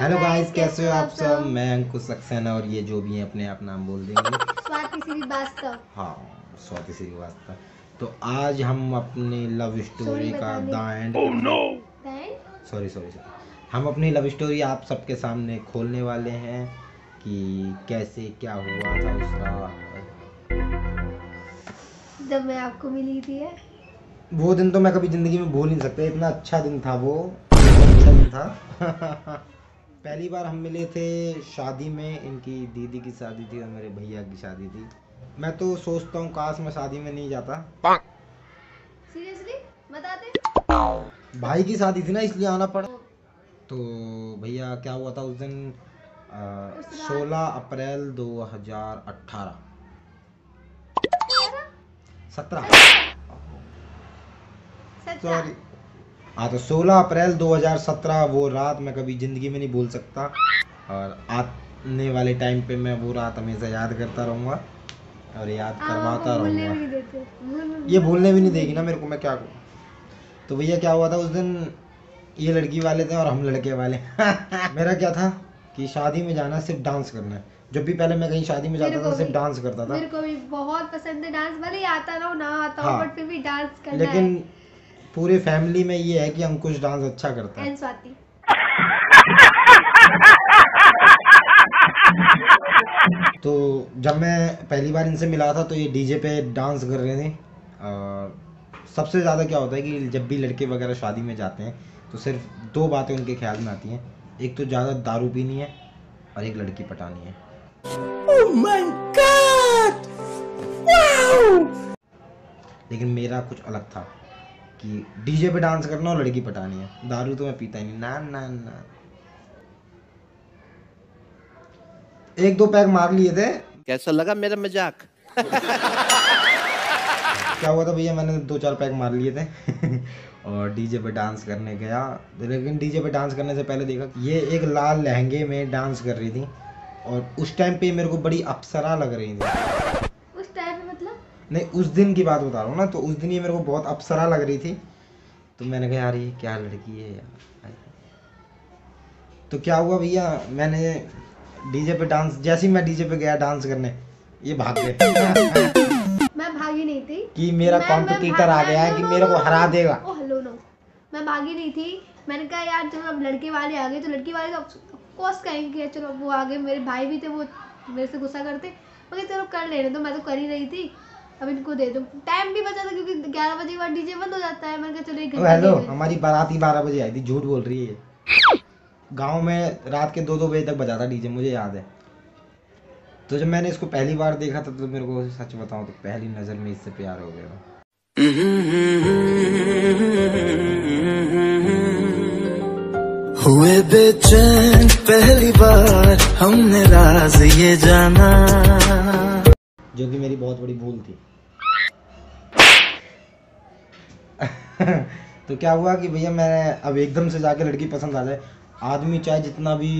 Hello guys, कैसे हो आप सब। मैं अंकुश सक्सेना और ये जो भी है अपने आप नाम बोल देंगे स्वाति श्रीवास्तव। हाँ, स्वाति श्रीवास्तव। तो आज हम अपनी लव स्टोरी का the end sorry sorry sorry हम अपनी लव स्टोरी आप सबके सामने खोलने वाले हैं कि कैसे क्या हुआ था उसका। जब मैं आपको मिली थी वो दिन तो मैं कभी ज़िंदगी में भूल नहीं सकता, इतना अच्छा दिन था वो, अच्छा दिन था। पहली बार हम मिले थे शादी में, इनकी दीदी की शादी थी और मेरे भैया की शादी थी। मैं तो सोचता हूँ काश मैं शादी में नहीं जाता। सीरियसली बताते। भाई की शादी थी ना, इसलिए आना पड़ा। तो भैया क्या हुआ था उस दिन, 16 अप्रैल 2018 17 सॉरी हाँ, तो 16 अप्रैल 2017 वो रात मैं कभी ज़िंदगी में नहीं भूल सकता और आने वाले टाइम पे मैं वो रात हमेशा याद करता रहूँगा और याद करवाता रहूँगा। ये भूलने भी नहीं देगी ना मेरे को, मैं क्या करूँ। तो भैया क्या हुआ था उस दिन, ये लड़की वाले थे और हम लड़के वाले। मेरा क्या था कि शादी में जाना, सिर्फ डांस करना है। जब भी पहले मैं कहीं शादी में जाता था सिर्फ डांस करता था। मेरे को भी बहुत पसंद है डांस, भले ही आता ना हो ना आता हो, बट फिर भी डांस करना है। लेकिन पूरे फैमिली में ये है कि अंकुश डांस अच्छा करता है। स्वाति तो जब मैं पहली बार इनसे मिला था तो ये डीजे पे डांस कर रहे थे। और सबसे ज़्यादा क्या होता है कि जब भी लड़के वगैरह शादी में जाते हैं तो सिर्फ दो बातें उनके ख्याल में आती हैं, एक तो ज़्यादा दारू पीनी है और एक लड़की पटानी है। Oh my God! Wow! लेकिन मेरा कुछ अलग था कि डीजे पे डांस करना और लड़की पटानी है। दारू तो मैं पीता ही नहीं, ना ना ना। एक दो पैक मार लिए थे। कैसा लगा मेरा मजाक? क्या हुआ था भैया, मैंने दो चार पैक मार लिए थे। और डीजे पे डांस करने गया, लेकिन डीजे पे डांस करने से पहले देखा ये एक लाल लहंगे में डांस कर रही थी और उस टाइम पे मेरे को बड़ी अप्सरा लग रही थी। उस टाइम पे मतलब नहीं, उस दिन की बात बता रहा हूँ ना, तो उस दिन ये मेरे को बहुत अप्सरा लग रही थी। तो मैंने कहा यार ये क्या लड़की है यार। तो क्या हुआ भैया, मैंने डीजे पे डांस, जैसे ही मैं डीजे पे गया डांस करने, ये भाग गए। मैं भागी नहीं थी कि मेरा कॉम्पिटिटर आ गया है कि मेरे को हरा देगा। ओ हेलो नो, मैं भागी नहीं थी। मैंने कहा यार जब अब लड़के वाले आ गए तो लड़की वाले तो कोस कहेंगे, चलो वो आ गए, मेरे भाई भी थे वो मेरे से गुस्सा करते, मगर चलो कर लेने तो, मैं तो कर ही रही थी, अब इनको दे दो। टाइम भी बचा था क्योंकि 11 बजे के बाद डीजे बंद हो जाता है। मैंने कहा चलो एक घंटा। हेलो, हमारी बारात ही 12 बजे आई थी, झूठ बोल रही है। गांव में रात के 2-2 बजे तक बजा था डीजे, मुझे याद है। तो जब मैंने इसको पहली बार देखा था तो मेरे को सच बताऊं तो पहली नजर में इससे प्यार हो गया। हुए बेचैन पहली बार हमने राज ये जाना, जो कि मेरी बहुत बड़ी भूल थी। तो क्या हुआ कि भैया मैंने अब एकदम से जाके लड़की पसंद आ जाए, आदमी चाहे जितना भी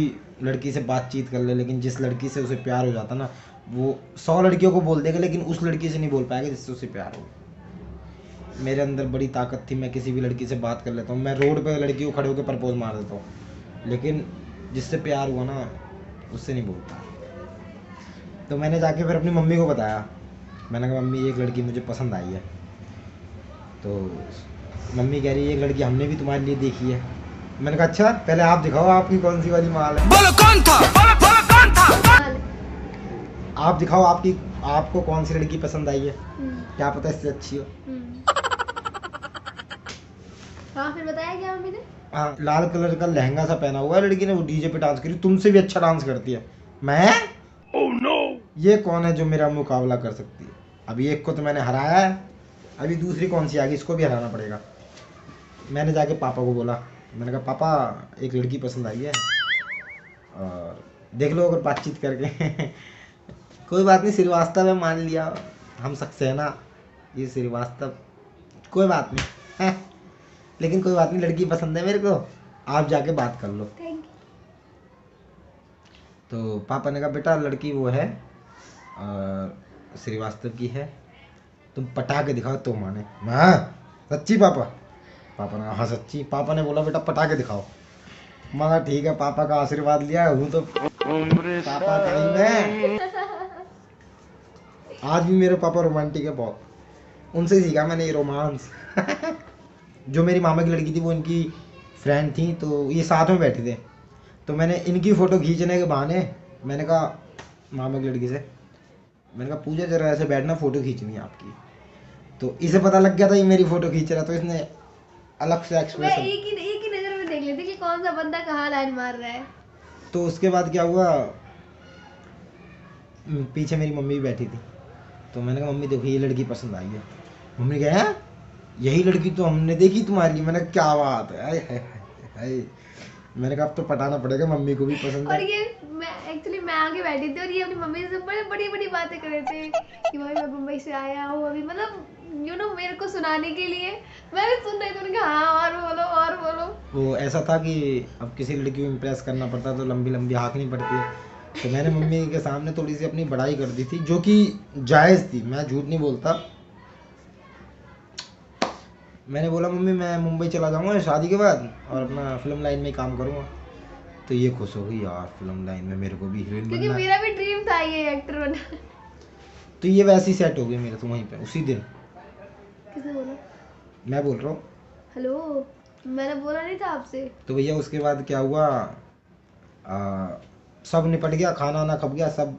लड़की से बातचीत कर ले, लेकिन जिस लड़की से उसे प्यार हो जाता ना, वो 100 लड़कियों को बोल देगा लेकिन उस लड़की से नहीं बोल पाएगा जिससे उसे प्यार हो। मेरे अंदर बड़ी ताकत थी, मैं किसी भी लड़की से बात कर लेता हूँ, मैं रोड पे लड़की को खड़े होकर प्रपोज मार देता हूँ, लेकिन जिससे प्यार हुआ ना उससे नहीं बोलता। तो मैंने जाके फिर अपनी मम्मी को बताया, मैंने कहा मम्मी एक लड़की मुझे पसंद आई है। तो मम्मी कह रही है एक लड़की हमने भी तुम्हारे लिए देखी है। मैंने कहा अच्छा, पहले आप दिखाओ आपकी कौन सी वाली माल है। बोलो कौन था, बोलो कौन था? आप दिखाओ आपकी, आपको कौन सी लड़की पसंद आई है, क्या पता इससे अच्छी हो। हाँ फिर बताया क्या मम्मी ने? हाँ, लाल कलर का लहंगा सा पहना हुआ है लड़की ने, वो डीजे पे डांस करी, तुमसे भी अच्छा डांस करती है। मैं ओह नो, ये कौन है जो मेरा मुकाबला कर सकती है। अभी एक को तो मैंने हराया है, अभी दूसरी कौन सी आ गई, इसको भी हराना पड़ेगा। मैंने जाके पापा को बोला, मैंने कहा पापा एक लड़की पसंद आई है और देख लो अगर बातचीत करके। कोई बात नहीं, श्रीवास्तव है मान लिया, हम सक्सेना, ये श्रीवास्तव, कोई बात नहीं। लेकिन कोई बात नहीं, लड़की पसंद है मेरे को, आप जाके बात कर लो। तो पापा ने कहा बेटा लड़की वो है श्रीवास्तव की है, तुम पटा के दिखाओ तो माने। हाँ सच्ची पापा? पापा ने कहा हाँ सच्ची। पापा ने बोला बेटा पटा के दिखाओ। मगर ठीक है, पापा का आशीर्वाद लिया हूँ तो पापा नहीं मैं। आज भी मेरे पापा रोमांटिक है बहुत, उनसे ही सीखा मैंने ये रोमांस। जो मेरी मामा की लड़की थी वो इनकी फ्रेंड थी, तो ये साथ में बैठे थे, तो मैंने इनकी फ़ोटो खींचने के बहाने मैंने कहा मामा की लड़की से, मैंने कहा पूजा जरा ऐसे बैठना, फ़ोटो खींचनी है आपकी। तो इसे पता लग गया था ये मेरी फ़ोटो खींच रहा, तो इसने अलग से मैं एक्सप्रेशन। एक ही नजर में देख लेती कि कौन सा बंदा कहाँ लाइन मार रहा है। तो उसके बाद क्या हुआ, पीछे मेरी मम्मी भी बैठी थी, तो मैंने कहा मम्मी देखो ये लड़की पसंद आई है। मम्मी ने कहा "हैं? यही लड़की तो हमने देखी तुम्हारी"। मैंने कहा क्या बात है, हाय हाय हाय हाय। मैंने कहा अब तो पटाना पड़ेगा, मम्मी को भी पसंद और है। ये मैं आगे बैठी थी और ये अपनी मम्मी से बड़ी बड़ी बड़ी बातें कर रहे थे कि भाई मैं मुंबई से आया हूँ अभी, मतलब मेरे को सुनाने के लिए। मैं भी सुन रही थी, उन्होंने कहा हाँ और बोलो और बोलो। वो ऐसा था कि अब किसी लड़की को इम्प्रेस करना पड़ता तो लंबी लंबी हाँकनी पड़ती है, तो मैंने मम्मी के सामने थोड़ी सी अपनी बड़ाई कर दी थी, जो कि जायज़ थी, मैं झूठ नहीं बोलता। मैंने बोला मम्मी मैं मुंबई चला जाऊंगा शादी के बाद और अपना फिल्म लाइन में ही काम करूंगा। तो ये खुश हो गई, यार फिल्म लाइन में मेरे को भी हीरोइन क्योंकि बनना है। मेरा भी ड्रीम था ये एक्टर बनना। तो ये वैसे ही सेट हो गई मेरे तो वहीं पे उसी दिन। किसने बोला? मैं बोल रहा हूँ। हेलो, मैंने बोला नहीं था आपसे। तो भैया उसके बाद क्या हुआ, सब निपट गया, खाना वाना खप गया सब।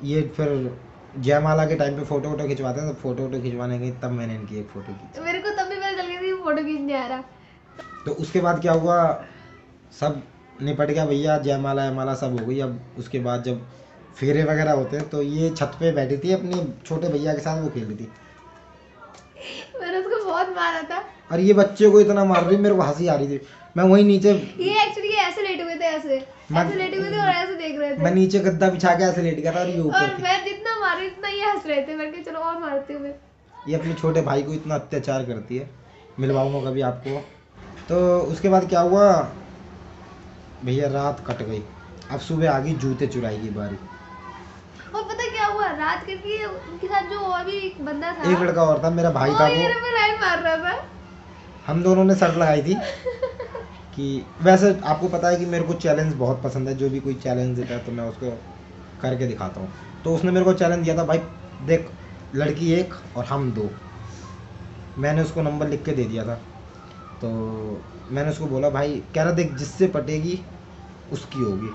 ये फिर जयमाला के टाइम पे फ़ोटो वोटो खिंचवाते हैं, तो फ़ोटो वोटो खिंचवाने गई, तब मैंने इनकी एक फ़ोटो खींची। मेरे को तब भी पता चल गया था फोटो खींचने आ रहा। तो उसके बाद क्या हुआ, सब निपट गया भैया, जयमाला वयमाला सब हो गई। अब उसके बाद जब फेरे वगैरह होते हैं तो ये छत पे बैठी थी अपने छोटे भैया के साथ, वो खेल रही थी। मैंने उसको बहुत मारा था। और ये बच्चे को इतना मार रही, मेरे को हंसी आ रही थी। मैं वहीं नीचे, ये एक्चुअली ऐसे लेटे हुए थे, ऐसे लेटे हुए थे और ऐसे देख रहे थे। मैं नीचे गद्दा बिछा के ऐसे लेट गया था और ये और ऊपर थी। मैं जितना मारी इतना ये हंस रहे थे। मैंने कहा चलो और मारते हुए। ये अपने छोटे भाई को इतना अत्याचार करती है, मिलवाऊंगा कभी आपको। तो उसके बाद क्या हुआ भैया, रात कट गई, अब सुबह आ गई जूते चुराई की बारी। और पता क्या हुआ, रात करके उनके साथ जो और भी एक बंदा था, एक लड़का और था, मेरा भाई था, वो ये वो पे लाइन मार रहा था। हम दोनों ने शर्त लगाई थी कि वैसे आपको पता है कि मेरे को चैलेंज बहुत पसंद है, जो भी कोई चैलेंज देता है तो मैं उसको करके दिखाता हूँ। तो उसने मेरे को चैलेंज दिया था, भाई देख लड़की एक और हम दो। मैंने उसको नंबर लिख के दे दिया था। तो मैंने उसको बोला भाई, कह रहा देख जिससे पटेगी उसकी होगी।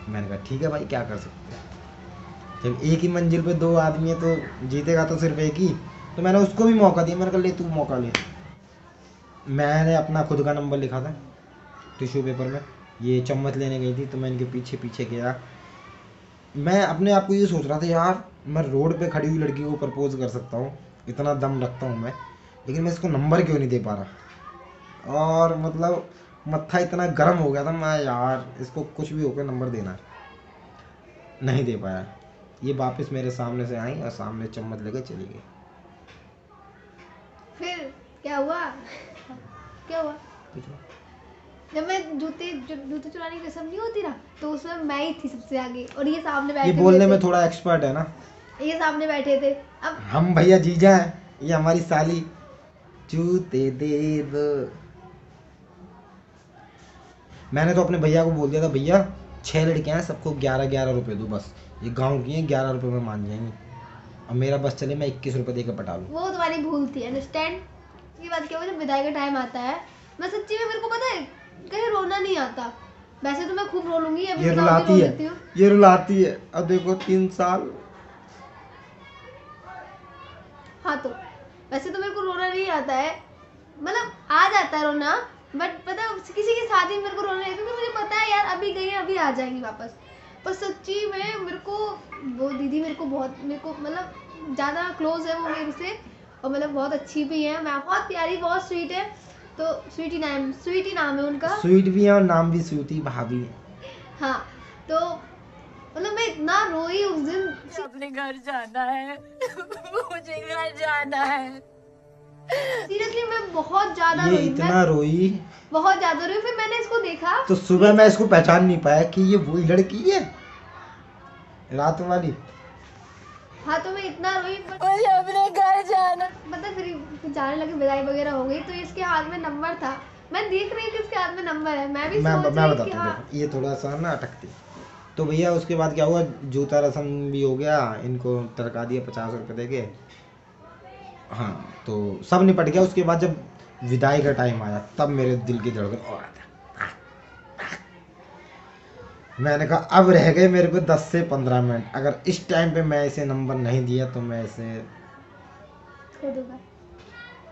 मैंने कहा ठीक है भाई, क्या कर सकते हैं, जब एक ही मंजिल पे दो आदमी है तो जीतेगा तो सिर्फ एक ही। तो मैंने उसको भी मौका दिया, मैंने कहा ले तू मौका ले। मैंने अपना खुद का नंबर लिखा था टिश्यू पेपर में। ये चम्मच लेने गई थी तो मैं इनके पीछे पीछे गया। मैं अपने आप को ये सोच रहा था, यार मैं रोड पे खड़ी हुई लड़की को प्रपोज कर सकता हूँ, इतना दम रखता हूँ मैं, लेकिन मैं इसको नंबर क्यों नहीं दे पा रहा। और मतलब मत्था इतना गर्म हो गया था, मैं यार इसको कुछ भी होकर नंबर देना है, नहीं दे पाया। ये वापस मेरे सामने से आई और सामने चम्मच लेकर चली गई। फिर क्या हुआ? क्या हुआ? जब मैं जूते चुराने की रस्म नहीं होती ना, तो उसमें मैं ही थी सबसे आगे और ये सामने बैठे ये हुए बोलने थे। में थोड़ा एक्सपर्ट है ना। ये सामने बैठे थे। अब हम भैया जीजा हैं, ये हमारी साली। जूते दे दो। मैंने तो अपने भैया को बोल दिया था, भैया 6 लड़कियां हैं, सबको 11-11 रुपए दो बस, ये गांव की हैं, 11 रुपए में मान जाएंगी। अब मेरा बस चले मैं 21 रुपए देकर पटा लूँ। वो तुम्हारी भूल थी, अंडरस्टैंड। ये बात क्या हुआ, जब विदाई का टाइम आता है, मैं सच्ची में, मेरे को पता है कहीं रोना नहीं आता। वैसे तो मैं खूब रो लूंगी, अभी ये बताओ कि रुलाती रो है, लेती हूँ। ये रुलाती है। अब देखो 3 साल। हाँ तो वैसे तो मेरे को रोना नहीं आता है, मतलब आ जाता है रोना, बट पता है किसी की शादी में मेरे को रोना नहीं आता, क्योंकि मुझे पता है यार अभी गई अभी आ जाएंगी वापस। पर सच्ची में मेरे को वो दीदी मेरे को मतलब ज़्यादा क्लोज है वो मेरे से, और मतलब बहुत अच्छी भी है, मैं बहुत प्यारी, बहुत स्वीट है। तो स्वीटी नाम है उनका। स्वीट भी है और नाम भी स्वीटी भाभी है। हाँ तो मतलब मैं इतना रोई उस दिन। अपने घर जाना है मुझे घर जाना है। सीरियसली मैं बहुत ज्यादा ये रोई, इतना रोई, बहुत ज्यादा रोई। फिर मैंने इसको देखा तो सुबह मैं इसको पहचान नहीं पाया कि ये वही लड़की है रात वाली। हाँ तो मैं इतना रोई, मुझे अपने घर जाना। मतलब फिर जाने लगे, विदाई वगैरह हो गई, तो इसके हाथ में नंबर था। मैं देख रही हूँ किसके हाथ में नंबर है, मैं भी मैं सोच मैं रही बताता कि हूँ, हाँ। देखो ये थोड़ा सा ना अटकती। तो भैया उसके बाद क्या हुआ, जूता रस्म भी हो गया, इनको टरका दिया 50 रुपये दे के। हाँ, तो सब निपट गया। उसके बाद जब विदाई का टाइम आया तब मेरे दिल की धड़कन और आता। मैंने कहा अब रह गए मेरे को 10 से 15 मिनट, अगर इस टाइम पे मैं इसे नंबर नहीं दिया तो मैं इसे खो दूंगा।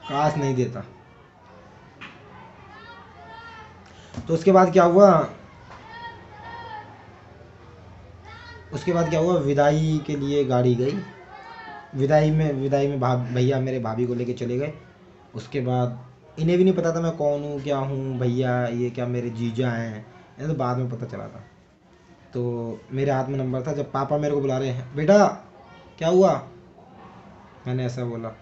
काश नहीं देता। तो उसके बाद क्या हुआ, विदाई के लिए गाड़ी गई। विदाई में भैया मेरे भाभी को लेके चले गए। उसके बाद इन्हें भी नहीं पता था मैं कौन हूँ, क्या हूँ, भैया ये क्या मेरे जीजा हैं, ये तो बाद में पता चला था। तो मेरे हाथ में नंबर था। जब पापा मेरे को बुला रहे हैं, बेटा क्या हुआ, मैंने ऐसा बोला।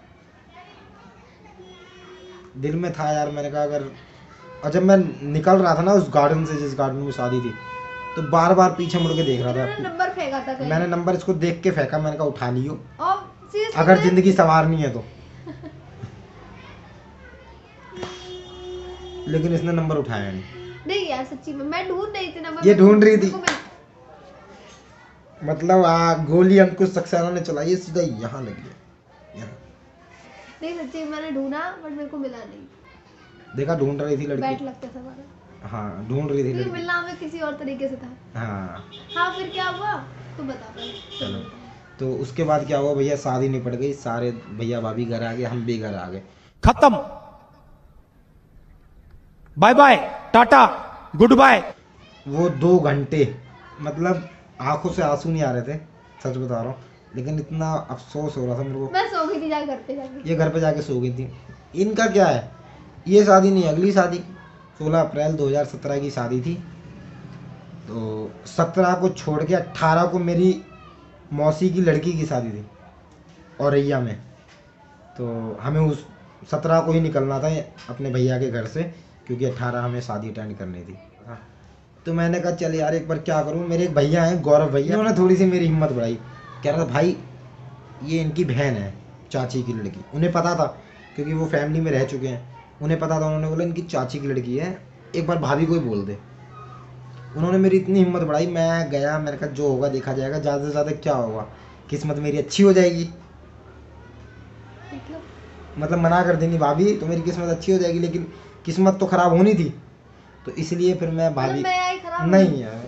दिल में था यार, मैंने कहा अगर, और जब मैं निकल रहा था ना उस गार्डन से जिस गार्डन में शादी थी, तो बार बार पीछे मुड़ के देख रहा मैंने था। नंबर फेंका था कहीं। मैंने नंबर इसको देख के फेंका, मैंने कहा उठा लियो और seriously अगर मैं- जिंदगी संवारनी है तो। लेकिन इसने नंबर उठाया नहीं। नहीं यार सच्ची में मैं ढूंढ रही थी नंबर। ये ढूंढ रही थी। मेरे को मिल- मतलब गोली अंकुश सक्सेना ने चलाई है, सीधा यहाँ लगी है, यहाँ। नहीं सच्ची मैंने ढूंढा बट मेरे को मिला नहीं। देखा, ढूंढ रही थी बैठ लड़की। लगता था हमारा, हाँ, ढूंढ रही थी क्योंकि लड़की। मिलना हमें किसी और तरीके से था। हाँ, हाँ फिर क्या हुआ तो बता पहले। चलो। तो उसके बाद क्या हुआ भैया, शादी निपट गई, सारे भैया भाभी घर आ गए, हम भी घर आ गए। खत्म, bye bye, ta-ta, goodbye. वो 2 घंटे, मतलब आंखों से आंसू नहीं आ रहे थे, सच बता रहा हूँ, लेकिन इतना अफसोस हो रहा था मेरे को। मैं सो गई थी घर पे जाके। ये घर पे जाके सो गई थी। इनका क्या है, ये शादी नहीं, अगली शादी 16 अप्रैल 2017 की शादी थी। तो 17 को छोड़ के 18 को मेरी मौसी की लड़की की शादी थी औरैया में। तो हमें उस 17 को ही निकलना था अपने भैया के घर से, क्योंकि 18 हमें शादी अटेंड करनी थी। तो मैंने कहा चल यार एक बार क्या करूँ, मेरे एक भैया हैं गौरव भैया, उन्होंने थोड़ी सी मेरी हिम्मत बढ़ाई। कह रहा था भाई ये इनकी बहन है, चाची की लड़की। उन्हें पता था क्योंकि वो फैमिली में रह चुके हैं, उन्हें पता था। उन्होंने बोला इनकी चाची की लड़की है, एक बार भाभी को ही बोल दे। उन्होंने मेरी इतनी हिम्मत बढ़ाई, मैं गया, मैंने कहा जो होगा देखा जाएगा, ज़्यादा से ज़्यादा क्या होगा, किस्मत मेरी अच्छी हो जाएगी। मतलब मना कर देंगी भाभी तो मेरी किस्मत अच्छी हो जाएगी, लेकिन किस्मत तो ख़राब होनी थी। तो इसलिए फिर मैं भाभी, मैं आई खराब नहीं यार।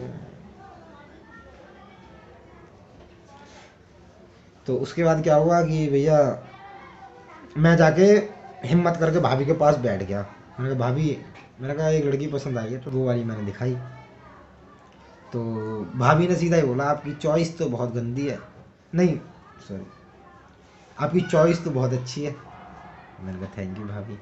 तो उसके बाद क्या हुआ कि भैया मैं जाके हिम्मत करके भाभी के पास बैठ गया। मैंने कहा भाभी, मैंने कहा एक लड़की पसंद आई है, तो वो वाली मैंने दिखाई। तो भाभी ने सीधा ही बोला आपकी चॉइस तो बहुत गंदी है, नहीं सॉरी, आपकी चॉइस तो बहुत अच्छी है। मैंने कहा थैंक यू भाभी।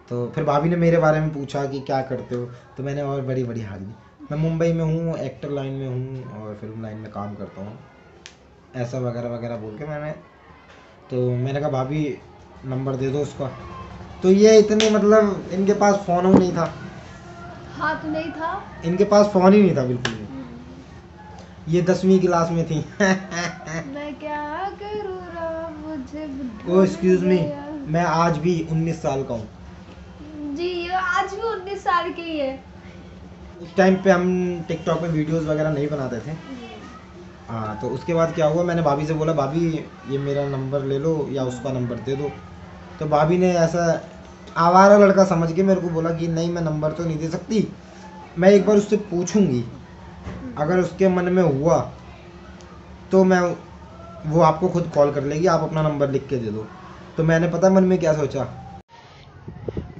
तो फिर भाभी ने मेरे बारे में पूछा कि क्या करते हो, तो मैंने और बड़ी बड़ी हाल दी, मैं मुंबई में हूँ, एक्टर लाइन में हूँ और फिल्म लाइन में काम करता हूँ, ऐसा वगैरह वगैरह बोल के मैंने कहा भाभी नंबर दे दो उसका। तो ये इतने, मतलब इनके पास फ़ोन नहीं था, हाँ तो नहीं था। इनके पास फ़ोन ही नहीं था बिल्कुल भी। ये 10वीं क्लास में थी। मैं क्या करूँ राम मुझे ओ एक्सक्यूज मी, मैं आज भी 19 साल का हूँ। जी ये आज भी 19 साल की ही है। उस टाइम पे हम टिकटॉक पे वीडियोस वगैरह नहीं बनाते थे। हाँ, तो उसके बाद क्या हुआ, मैंने भाभी से बोला भाभी ये मेरा नंबर ले लो या उसका नंबर दे दो। तो भाभी ने ऐसा आवारा लड़का समझ के मेरे को बोला कि नहीं मैं नंबर तो नहीं दे सकती, मैं एक बार उससे पूछूंगी, अगर उसके मन में हुआ तो वो आपको खुद कॉल कर लेगी, आप अपना नंबर लिख के दे दो। तो मैंने पता मन में क्या सोचा,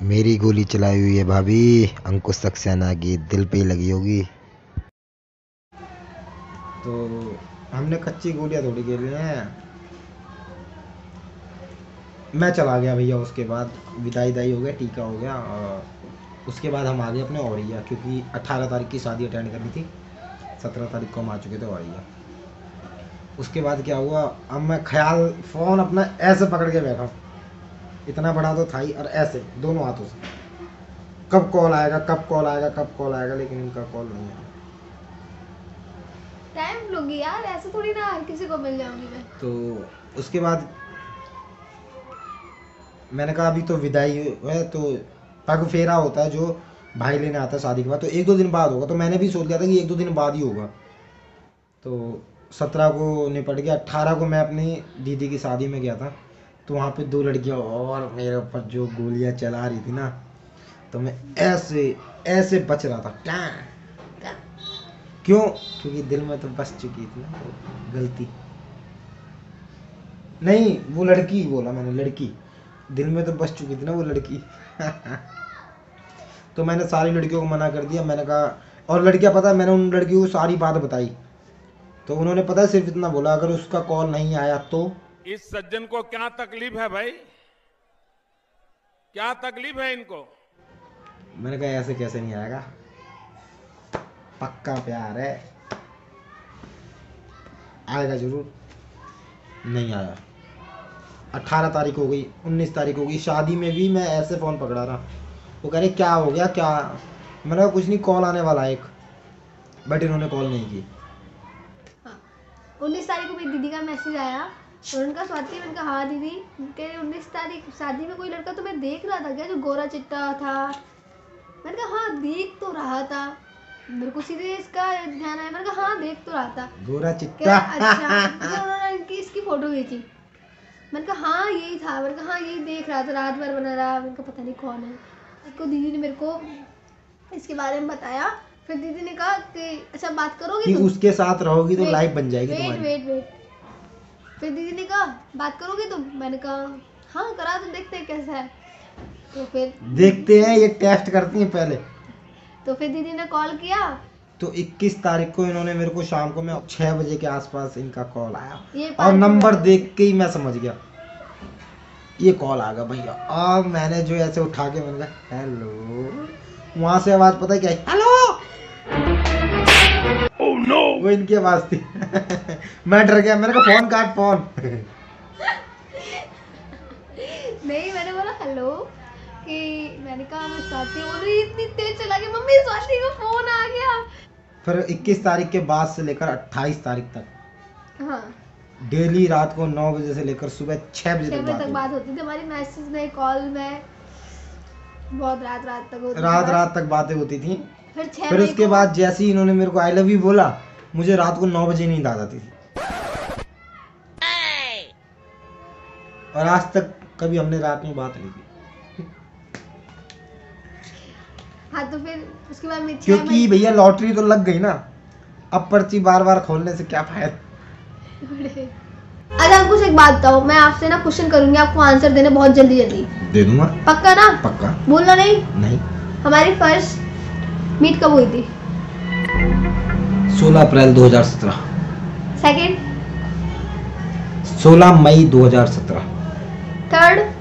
मेरी गोली चलाई हुई है भाभी, अंकुश सक्सेना की, दिल पे ही लगी होगी। तो हमने कच्ची गोलियां थोड़ी खेली हैं। मैं चला गया भैया। उसके बाद विदाई हो गया, टीका हो गया, और उसके बाद हम आ गए अपने औरैया, क्योंकि 18 तारीख की शादी अटेंड करनी थी, 17 तारीख को हम आ चुके थे औरैया। उसके बाद क्या हुआ, अब मैं ख्याल फ़ोन अपना ऐसे पकड़ के बैठा हूँ, इतना बड़ा तो था ही, और ऐसे दोनों हाथों से, कब कॉल आएगा कब कॉल आएगा कब कॉल आएगा, लेकिन इनका कॉल नहीं आया। टाइम लूंगी यार, ऐसे थोड़ी ना हर किसी को मिल जाऊंगी मैं। तो उसके बाद मैंने कहा अभी तो विदाई है, तो पग फेरा होता है जो भाई लेने आता है शादी के बाद, तो 1-2 दिन बाद होगा। तो मैंने भी सोच लिया था कि 1-2 दिन बाद ही होगा। तो 17 को निपट गया। 18 को मैं अपनी दीदी की शादी में गया था, तो वहाँ पे 2 लड़कियाँ और मेरे ऊपर जो गोलियाँ चला रही थी ना, तो मैं ऐसे ऐसे बच रहा था। क्यों? क्योंकि दिल में तो बस चुकी थी ना वो गलती। नहीं, वो लड़की बोला मैंने, लड़की। दिल में तो बस चुकी थी ना वो लड़की। तो मैंने सारी लड़कियों को मना कर दिया। मैंने कहा, और लड़कियां, पता है मैंने उन लड़कियों को सारी बात बताई, तो उन्होंने पता है सिर्फ इतना बोला, अगर उसका कॉल नहीं आया तो। इस सज्जन को क्या तकलीफ है भाई? क्या तकलीफ है इनको? मैंने कहा ऐसे कैसे नहीं आएगा, पक्का प्यार है, आएगा जरूर। नहीं आया। 18 तारीख हो गई, 19 तारीख हो गई, शादी में भी मैं ऐसे फ़ोन पकड़ा रहा। वो कह रहे क्या हो गया, क्या? मैंने कहा कुछ नहीं, कॉल आने वाला है एक, बट इन्होंने कॉल नहीं की। 19 तारीख को मेरी दीदी का मैसेज आया और उनका स्वाति। मैंने कहा हाँ दीदी, कह रहे 19 तारीख शादी में कोई लड़का तो मैं देख रहा था क्या, जो गोरा चिट्टा था? मैंने कहा हाँ देख तो रहा था, मेरे को सीधे इसका ध्यान आया। मैंने कहा हाँ देख तो रहा था, गोरा कह चिट्टा। रहा अच्छा। फिर उन्होंने इसकी फोटो खींची। मैंने कहा हाँ यही था। मैंने कहा हाँ यही देख रहा था, रात भर बना रहा। मैंने कहा पता नहीं कौन है। इसको दीदी ने मेरे को इसके बारे में बताया। फिर दीदी ने कहा कि अच्छा बात करोगी कि तुम? उसके साथ रहोगी तो लाइफ बन जाएगी वेट तुम्हारी। Wait wait. फिर दीदी ने कहा बात करोगे तुम? मैंने कहा हाँ करा, तो देखते हैं कैसा है। तो फिर देखते हैं, ये टेस्ट करती हैं पहले। तो फिर दीदी ने कॉल किया। तो 21 तारीख को इन्होंने मेरे को शाम को, मैं 6 बजे के आसपास इनका कॉल आया, ये और पार्टी नंबर वाला। देख के ही मैं समझ गया ये कॉल आ गया भैया। अब मैंने जो ऐसे उठा के मैंने कहा हेलो, वहां से आवाज पता है क्या है? हेलो। Oh no! वो इनकी आवाज थी। मैं डर गया, मैंने कहा फोन काट, फोन। नहीं मैंने बोला हेलो, कि मैंने कहा मैं स्वाति बोल रही। इतनी तेज चला कि मम्मी स्वाति को फोन आ गया। फिर 21 तारीख के बाद से लेकर 28 तारीख तक हाँ डेली रात को 9 बजे से लेकर सुबह 6 बजे 6 तक बजे तक बात बात होती थी हमारी, मैसेज में, कॉल में, बहुत रात रात तक होती हुई। थी रात बात। रात तक बातें होती थी। फिर 6 फिर मई उसके को- बाद जैसे ही इन्होंने मेरे को आई लव यू बोला, मुझे रात को 9 बजे नींद आ जाती थी। और आज तक कभी हमने रात में बात नहीं की, हाँ तो फिर उसके बाद में 6 क्योंकि मई भैया लॉटरी तो लग गई ना, अब पर्ची बार बार खोलने से क्या फायदा। अच्छा आपको एक बात बताओ, मैं आपसे ना क्वेश्चन करूंगी, आपको आंसर देने बहुत जल्दी जल्दी। दे दूंगा, पक्का ना? पक्का। बोलना नहीं। नहीं। हमारी फर्स्ट मीट कब हुई थी? 16 अप्रैल 2017। सेकंड? 16 मई 2017। थर्ड?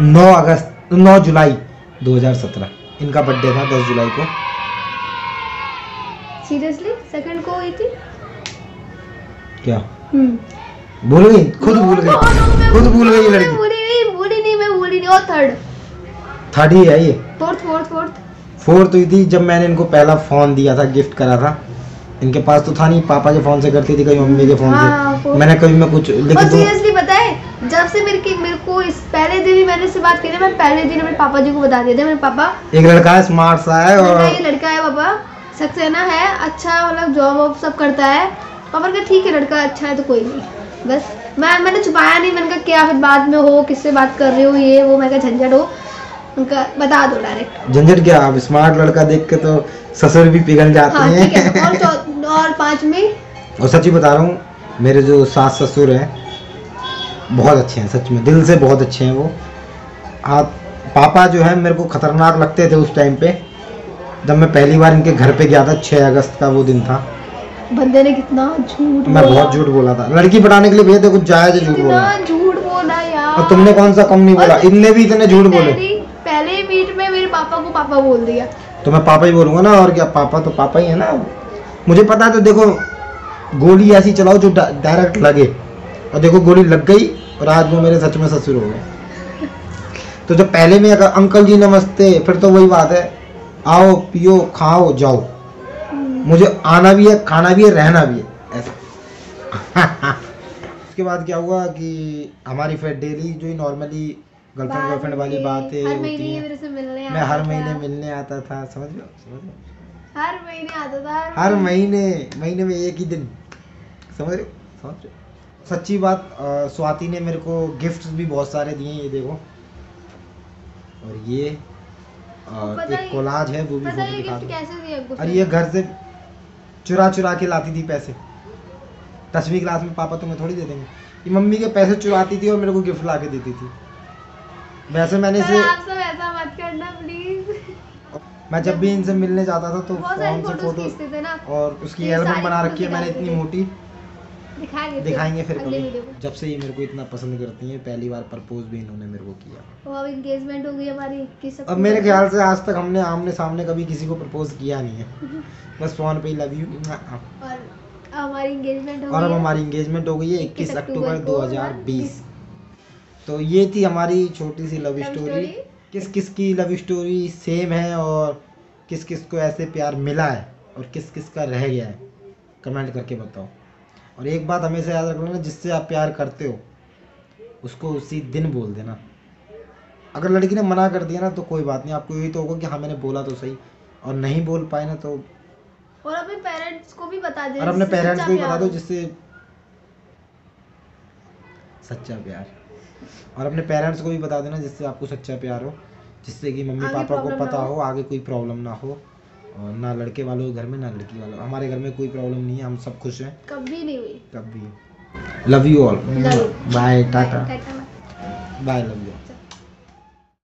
9 जुलाई 2017। इनका बर्थडे था 10 जुलाई को। सीरियसली सेकंड को हुई थी? क्या भूल गई? खुद भूल गई, खुद भूल गई ये लड़की। बोली नहीं। और थर्ड? थर्ड ही है ये। फोर्थ? फोर्थ हुई थी जब मैंने इनको पहला फोन दिया था, गिफ्ट करा था। इनके पास तो था नहीं, पापा के फोन से करती थी, कभी मम्मी के फोन हाँ, से। मैंने कभी मैं कुछ, और लेकिन सीरियसली पता है, जब से मेरे को इस पहले दिन ही मैंने इससे बात की थी, मैं पहले दिन अपने पापा जी को बता दिया था। मेरे पापा, एक लड़का है, स्मार्ट सा है, और ये लड़का है पापा, सक्सेना है, अच्छा मतलब जॉब वॉब सब करता है। पापा ने कहा ठीक है लड़का अच्छा है तो कोई नहीं। बस मैंने छुपाया नहीं। मैंने कहा क्या फिर बाद में हो, किससे बात कर रहे हो, ये वो। मैं कहा झंझट हो, उनका बता दो डायरेक्ट। झंझट क्या, अब स्मार्ट लड़का देख के तो ससुर भी पिघल जाते हाँ ठीक है। हैं। और 5 में, और सच्ची बता रहा हूँ, मेरे जो सास ससुर हैं बहुत अच्छे हैं, सच में दिल से बहुत अच्छे हैं वो। आप पापा जो है मेरे को खतरनाक लगते थे उस टाइम पे, जब मैं पहली बार इनके घर पे गया था। 6 अगस्त का वो दिन था। बंदे ने कितना झूठ मैं बहुत झूठ बोला था, लड़की पटाने के लिए भैया देखो जायज झूठ बोला। कितना झूठ बोला यार। और तुमने कौन सा कम नहीं बोला, और इनने भी इतने झूठ बोले। पहले मीट में मेरे पापा को पापा बोल दिया। तो मैं पापा ही बोलूंगा ना, और क्या, पापा तो पापा ही है ना। मुझे पता है, तो देखो गोली ऐसी चलाओ जो डायरेक्ट लगे, और देखो गोली लग गई, और आज वो मेरे सच में ससुर हो गए। तो जब पहले में अगर अंकल जी नमस्ते, फिर तो वही बात है, आओ पियो खाओ जाओ। मुझे आना भी है, खाना भी है, रहना भी है, ऐसा। उसके बाद क्या हुआ कि हमारी फिर डेली जो ही नॉर्मली गर्लफ्रेंड गर्लफ्रेंड वाली बातें हर होती महीने ये हैं। मेरे से मिलने मैं आता हर था। महीने मिलने आता था, समझ लो। हर महीने आता था, हर महीने में एक ही दिन, समझ रहे हो। सच्ची बात, स्वाति ने मेरे को गिफ्ट्स भी बहुत सारे दिए, ये देखो। और ये पता एक ही- कोलाज है, वो भी पता फोटो ये दिखा गिफ्ट दूं। कैसे दिया कुछ अरे ये घर से चुरा के लाती थी पैसे। 10वीं क्लास में पापा तुम्हें थोड़ी दे देंगे, ये मम्मी के पैसे चुराती थी और मेरे को गिफ्ट ला के देती थी। वैसे मैंने इसे, आप सब ऐसा मत करना प्लीज। मैं जब भी इनसे मिलने जाता था तो बहुत सारी फोन से फोटोज फोटो, खींचते थे ना, और उसकी ये एल्बम सारी बना फोटोज रखी है मैंने दिखाते इतनी थे। मोटी। दिखाएंगे फिर अगले कभी। वीडियो में। जब से ये मेरे को इतना पसंद करती हैं, पहली बार प्रपोज भी इन्होंने मेरे को किया। वो अब एंगेजमेंट हो गई हमारी 21 अब अक्टूबर मेरे को। ख्याल से आज तक हमने आमने सामने कभी किसी को प्रपोज किया नहीं है, बस फोन पे ही लव यू। और हमारी एंगेजमेंट हो और अब गई है। हमारी एंगेजमेंट हो गई है 21 21 अक्टूबर अक्टूबर 2020। तो ये थी हमारी छोटी सी लव Love स्टोरी। story। किस किस की लव स्टोरी सेम है और किस किस को ऐसे प्यार मिला है और किस किस का रह गया है, कमेंट करके बताओ। और एक बात हमेशा याद रखना, जिससे आप प्यार करते हो उसको उसी दिन बोल देना। अगर लड़की ने मना कर दिया ना तो कोई बात नहीं, आपको यही तो होगा कि हाँ मैंने बोला तो सही, और नहीं बोल पाए ना तो, और अपने पेरेंट्स को भी बता दे, और अपने जिससे पेरेंट्स सच्चा को भी बता प्यार दो, हो। जिससे सच्चा प्यार, और अपने पेरेंट्स को भी बता देना जिससे आपको सच्चा प्यार हो, जिससे कि मम्मी आगे पापा को problem ना पता हो। हो, आगे कोई प्रॉब्लम ना हो। और ना लड़के वालों के घर में ना लड़की वालों, हमारे घर में कोई प्रॉब्लम नहीं है, हम सब खुश हैं कभी नहीं हुई। कभी। Love you all, Love you। Bye, ta-ta, ta-ta. Bye, love you.